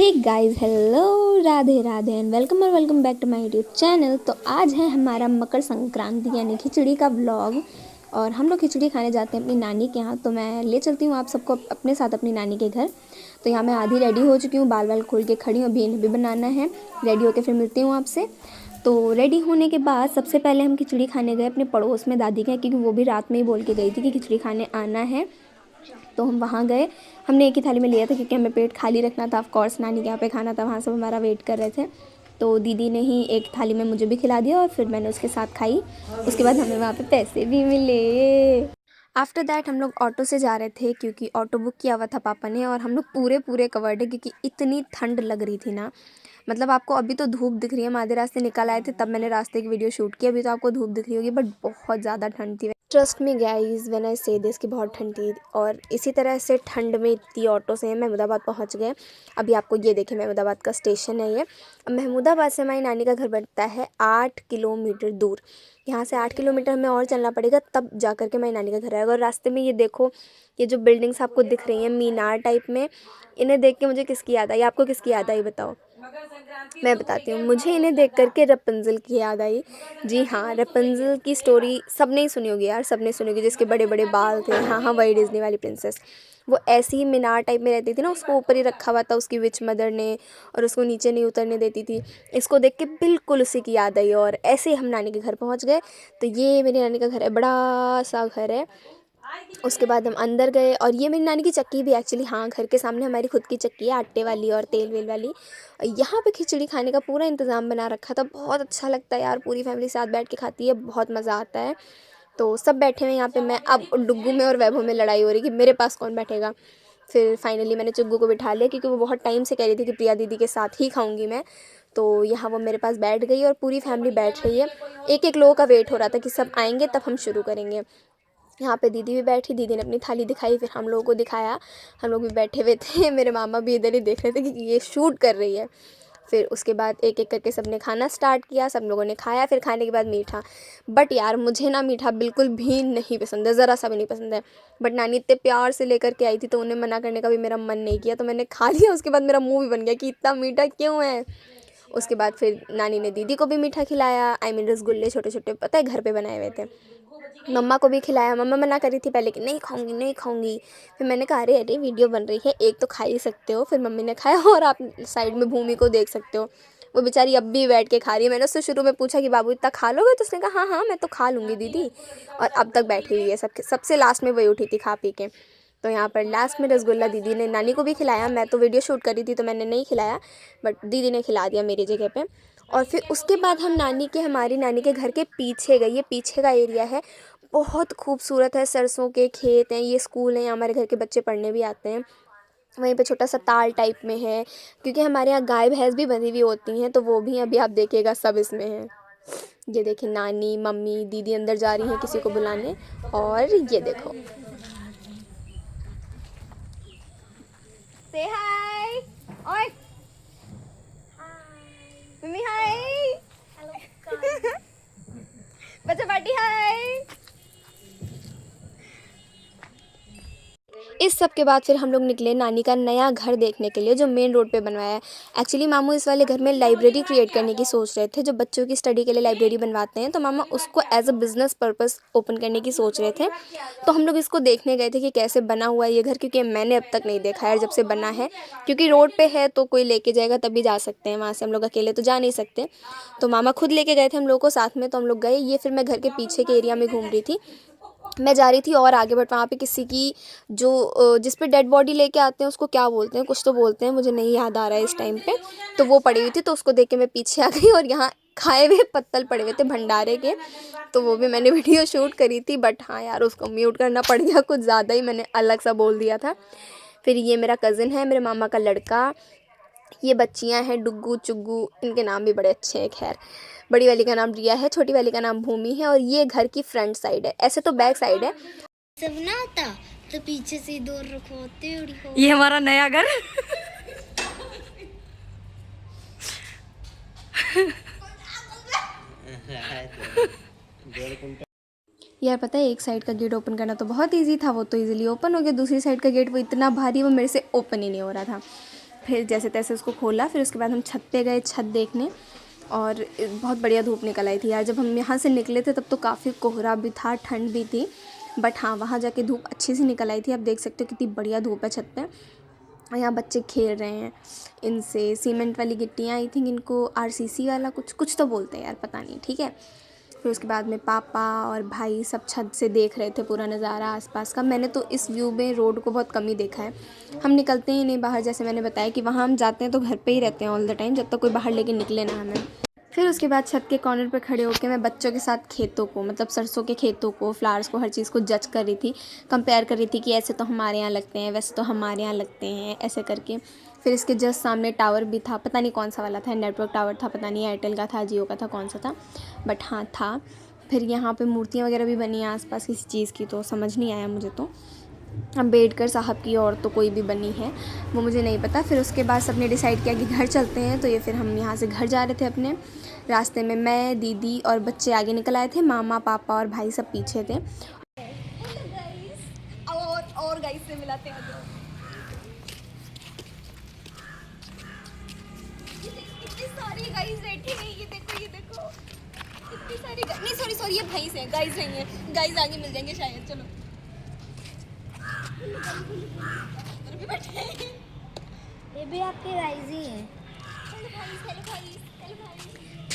Hey guys, hello, Radhe Radhe and welcome back to my YouTube channel. तो आज है हमारा मकर संक्रांति यानी खिचड़ी का व्लॉग। और हम लोग खिचड़ी खाने जाते हैं अपनी नानी के यहाँ। तो मैं ले चलती हूँ आप सबको अपने साथ अपनी नानी के घर। तो यहाँ मैं आधी रेडी हो चुकी हूँ, बाल बाल खोल के खड़ी हूँ, अभी इन्हें भी बनाना है। रेडी होकर फिर मिलती हूँ आपसे। तो रेडी होने के बाद सबसे पहले हम खिचड़ी खाने गए अपने पड़ोस में दादी के, क्योंकि वो भी रात में ही बोल के गई थी कि खिचड़ी खाने आना है। तो हम वहाँ गए। हमने एक ही थाली में लिया था क्योंकि हमें पेट खाली रखना था। ऑफ कोर्स नानी के यहाँ पे खाना था, वहाँ सब हमारा वेट कर रहे थे। तो दीदी ने ही एक थाली में मुझे भी खिला दिया और फिर मैंने उसके साथ खाई। उसके बाद हमें वहाँ पे पैसे भी मिले। आफ्टर दैट हम लोग ऑटो से जा रहे थे क्योंकि ऑटो बुक किया हुआ था पापा ने। और हम लोग पूरे कवर्ड है क्योंकि इतनी ठंड लग रही थी ना। मतलब आपको अभी तो धूप दिख रही है, हम आधे रास्ते निकल आए थे तब मैंने रास्ते की वीडियो शूट की। अभी तो आपको धूप दिख रही होगी बट बहुत ज़्यादा ठंड थी। Trust me guys when I से दिस कि बहुत ठंड थी। और इसी तरह से ठंड में इतनी ऑटो से महमूदाबाद पहुंच गए। अभी आपको ये देखें, महमूदाबाद का स्टेशन है ये। अब महमूदाबाद से हमारी नानी का घर बनता है 8 किलोमीटर दूर। यहाँ से 8 किलोमीटर हमें और चलना पड़ेगा तब जा कर के हमारी नानी का घर आएगा। और रास्ते में ये देखो, ये जो बिल्डिंग्स आपको दिख रही हैं मीनार टाइप में, इन्हें देख के मुझे किसकी याद आई? आपको किसकी याद आई बताओ? मैं बताती हूँ। मुझे इन्हें देख करके रपुंज़ल की याद आई। जी हाँ, रपुंज़ल की स्टोरी सबने ही सुनी होगी यार, सबने सुनी होगी, जिसके बड़े बड़े बाल थे। हाँ हाँ, वही डिज़नी वाली प्रिंसेस। वो ऐसी ही मीनार टाइप में रहती थी ना, उसको ऊपर ही रखा हुआ था उसकी विच मदर ने, और उसको नीचे नहीं उतरने देती थी। इसको देख के बिल्कुल उसी की याद आई और ऐसे ही हम नानी के घर पहुँच गए। तो ये मेरी नानी का घर है, बड़ा सा घर है। उसके बाद हम अंदर गए और ये मेरी नानी की चक्की भी एक्चुअली, हाँ, घर के सामने हमारी खुद की चक्की है, आटे वाली और तेल वेल वाली। यहाँ पे खिचड़ी खाने का पूरा इंतज़ाम बना रखा था। बहुत अच्छा लगता है यार, पूरी फैमिली साथ बैठ के खाती है, बहुत मज़ा आता है। तो सब बैठे हुए यहाँ पे। मैं अब डुग्गू में और वैभव में लड़ाई हो रही कि मेरे पास कौन बैठेगा। फिर फाइनली मैंने चुग्गू को बिठा लिया क्योंकि वो बहुत टाइम से कह रही थी कि प्रिया दीदी के साथ ही खाऊंगी मैं। तो यहाँ वो मेरे पास बैठ गई और पूरी फैमिली बैठ रही है। एक एक लोगों का वेट हो रहा था कि सब आएंगे तब हम शुरू करेंगे। यहाँ पे दीदी भी बैठी, दीदी ने अपनी थाली दिखाई, फिर हम लोगों को दिखाया। हम लोग भी बैठे हुए थे। मेरे मामा भी इधर ही देख रहे थे कि ये शूट कर रही है। फिर उसके बाद एक एक करके सबने खाना स्टार्ट किया, सब लोगों ने खाया। फिर खाने के बाद मीठा, बट यार मुझे ना मीठा बिल्कुल भी नहीं पसंद है, ज़रा सा भी नहीं पसंद है। बट नानी इतने प्यार से लेकर के आई थी तो उन्हें मना करने का भी मेरा मन नहीं किया, तो मैंने खा लिया। उसके बाद मेरा मुँह भी बन गया कि इतना मीठा क्यों है। उसके बाद फिर नानी ने दीदी को भी मीठा खिलाया, आई मीन रसगुल्ले छोटे छोटे, पता है घर पे बनाए हुए थे। मम्मा को भी खिलाया। मम्मा मना करी थी पहले कि नहीं खाऊंगी नहीं खाऊंगी। फिर मैंने कहा अरे अरे वीडियो बन रही है, एक तो खा ही सकते हो। फिर मम्मी ने खाया और आप साइड में भूमि को देख सकते हो, वो बेचारी अब भी बैठ के खा रही है। मैंने उससे शुरू में पूछा कि बाबू इतना खा लोगे, तो उसने कहा हाँ हाँ मैं तो खा लूँगी दीदी। और अब तक बैठी हुई है। सबसे लास्ट में वही उठी थी खा पी के। तो यहाँ पर लास्ट में रसगुल्ला दीदी ने नानी को भी खिलाया। मैं तो वीडियो शूट करी थी तो मैंने नहीं खिलाया, बट दीदी ने खिला दिया मेरी जगह पे। और फिर उसके बाद हम हमारी नानी के घर के पीछे गए। ये पीछे का एरिया है, बहुत खूबसूरत है। सरसों के खेत हैं, ये स्कूल है, हमारे घर के बच्चे पढ़ने भी आते हैं। वहीं पे छोटा सा ताल टाइप में है क्योंकि हमारे यहाँ गाय भैंस भी बंधी हुई होती हैं, तो वो भी अभी आप देखिएगा सब इसमें है। ये देखिए नानी मम्मी दीदी अंदर जा रही हैं किसी को बुलाने। और ये देखो, से हाय, ओए मम्मी हाय, बच्चा पार्टी हाय। इस सब के बाद फिर हम लोग निकले नानी का नया घर देखने के लिए जो मेन रोड पे बनवाया है। एक्चुअली मामू इस वाले घर में लाइब्रेरी क्रिएट करने की सोच रहे थे, जो बच्चों की स्टडी के लिए लाइब्रेरी बनवाते हैं, तो मामा उसको as a business purpose open करने की सोच रहे थे। तो हम लोग इसको देखने गए थे कि कैसे बना हुआ है ये घर, क्योंकि मैंने अब तक नहीं देखा है जब से बना है। क्योंकि रोड पर है तो कोई लेके जाएगा तभी जा सकते हैं, वहाँ से हम लोग अकेले तो जा नहीं सकते। तो मामा खुद लेके गए थे हम लोग को साथ में, तो हम लोग गए। ये फिर मैं घर के पीछे के एरिया में घूम रही थी। मैं जा रही थी और आगे, बट वहाँ पे किसी की जो जिस पे डेड बॉडी लेके आते हैं उसको क्या बोलते हैं, कुछ तो बोलते हैं, मुझे नहीं याद आ रहा है इस टाइम पे। तो वो पड़ी हुई थी तो उसको देख के मैं पीछे आ गई। और यहाँ खाए हुए पत्तल पड़े हुए थे भंडारे के, तो वो भी मैंने वीडियो शूट करी थी। बट हाँ यार, उसको म्यूट करना पड़ गया, कुछ ज़्यादा ही मैंने अलग सा बोल दिया था। फिर ये मेरा कज़न है, मेरे मामा का लड़का। ये बच्चियां हैं डुग्गू चुग्गू, इनके नाम भी बड़े अच्छे हैं। खैर, बड़ी वाली का नाम रिया है, छोटी वाली का नाम भूमि है। और ये घर की फ्रंट साइड है, ऐसे तो बैक साइड है। सब ना होता तो पीछे से दूर रखोते। ये हमारा नया घर। यार पता है, एक साइड का गेट ओपन करना तो बहुत इजी था, वो तो इजीली ओपन हो गया। दूसरी साइड का गेट वो इतना भारी, वो मेरे से ओपन ही नहीं हो रहा था। फिर जैसे तैसे उसको खोला, फिर उसके बाद हम छत पे गए छत देखने, और बहुत बढ़िया धूप निकल आई थी यार। जब हम यहाँ से निकले थे तब तो काफ़ी कोहरा भी था, ठंड भी थी, बट हाँ वहाँ जाके धूप अच्छी सी निकल आई थी। आप देख सकते हो कितनी बढ़िया धूप है छत पे। और यहाँ बच्चे खेल रहे हैं इनसे, सीमेंट वाली गिट्टियाँ, आई थिंक इनको आरसीसी वाला कुछ तो बोलते हैं यार, पता नहीं, ठीक है। फिर उसके बाद में पापा और भाई सब छत से देख रहे थे पूरा नज़ारा आसपास का। मैंने तो इस व्यू में रोड को बहुत कम ही देखा है, हम निकलते ही नहीं बाहर। जैसे मैंने बताया कि वहाँ हम जाते हैं तो घर पे ही रहते हैं ऑल द टाइम, जब तक कोई बाहर लेके निकले ना हमें। फिर उसके बाद छत के कॉर्नर पे खड़े होकर मैं बच्चों के साथ खेतों को, मतलब सरसों के खेतों को, फ्लावर्स को, हर चीज़ को जज कर रही थी, कंपेयर कर रही थी कि ऐसे तो हमारे यहाँ लगते हैं, वैसे तो हमारे यहाँ लगते हैं, ऐसे करके। फिर इसके जस्ट सामने टावर भी था, पता नहीं कौन सा वाला था, नेटवर्क टावर था, पता नहीं एयरटेल का था, जियो का था, कौन सा था, बट हाँ था। फिर यहाँ पे मूर्तियाँ वगैरह भी बनी हैं आसपास किसी चीज़ की, तो समझ नहीं आया मुझे। तो अम्बेडकर साहब की और तो कोई भी बनी है वो मुझे नहीं पता। फिर उसके बाद सबने डिसाइड किया कि घर चलते हैं, तो ये फिर हम यहाँ से घर जा रहे थे अपने। रास्ते में मैं, दीदी और बच्चे आगे निकल आए थे, मामा पापा और भाई सब पीछे थे। और गाइस से मिलाते हैं। इतनी सारी गाइस बैठी है, ये देखो इतनी सारी नहीं, सॉरी ये भैंस है, गाइस नहीं है, गाइस आगे मिल जाएंगे शायद। चलो ये भी आपके राइज ही है।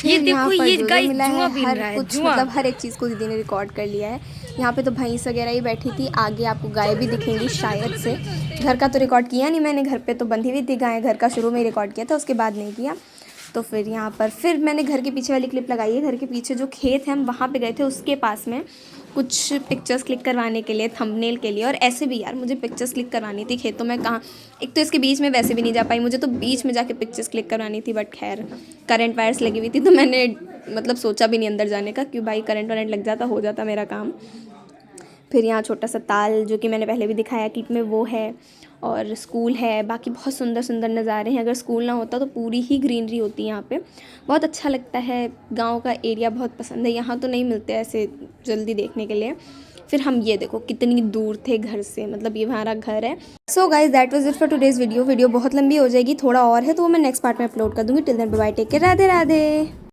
ये देखो, ये गाइस जुआ भी रहा है, कुछ मतलब हर एक चीज़ को दीदी ने रिकॉर्ड कर लिया है। यहाँ पे तो भैंस वगैरह ही बैठी थी, आगे आपको गाय भी दिखेंगी शायद से। घर का तो रिकॉर्ड किया नहीं मैंने, घर पे तो बंधी हुई थी गाय, घर का शुरू में ही रिकॉर्ड किया था, उसके बाद नहीं किया। तो फिर यहाँ पर फिर मैंने घर के पीछे वाली क्लिप लगाई है। घर के पीछे जो खेत है हम वहाँ पे गए थे, उसके पास में कुछ पिक्चर्स क्लिक करवाने के लिए, थंबनेल के लिए, और ऐसे भी यार मुझे पिक्चर्स क्लिक करवानी थी खेतों में। कहाँ, एक तो इसके बीच में वैसे भी नहीं जा पाई, मुझे तो बीच में जाके पिक्चर्स क्लिक करवानी थी, बट खैर करंट वायर्स लगी हुई थी तो मैंने मतलब सोचा भी नहीं अंदर जाने का, क्यों भाई करंट वरेंट लग जाता, हो जाता मेरा काम। फिर यहाँ छोटा सा ताल जो कि मैंने पहले भी दिखाया क्लिप में वो है, और स्कूल है। बाकी बहुत सुंदर सुंदर नज़ारे हैं, अगर स्कूल ना होता तो पूरी ही ग्रीनरी होती है यहाँ पे, बहुत अच्छा लगता है। गांव का एरिया बहुत पसंद है, यहाँ तो नहीं मिलते ऐसे जल्दी देखने के लिए। फिर हम ये देखो कितनी दूर थे घर से, मतलब ये हमारा घर है। So guys that was it for today's video बहुत लंबी हो जाएगी, थोड़ा और है तो वो मैं नेक्स्ट पार्ट में अपलोड कर दूँगी। Till then bye bye, take care, Radhe Radhe.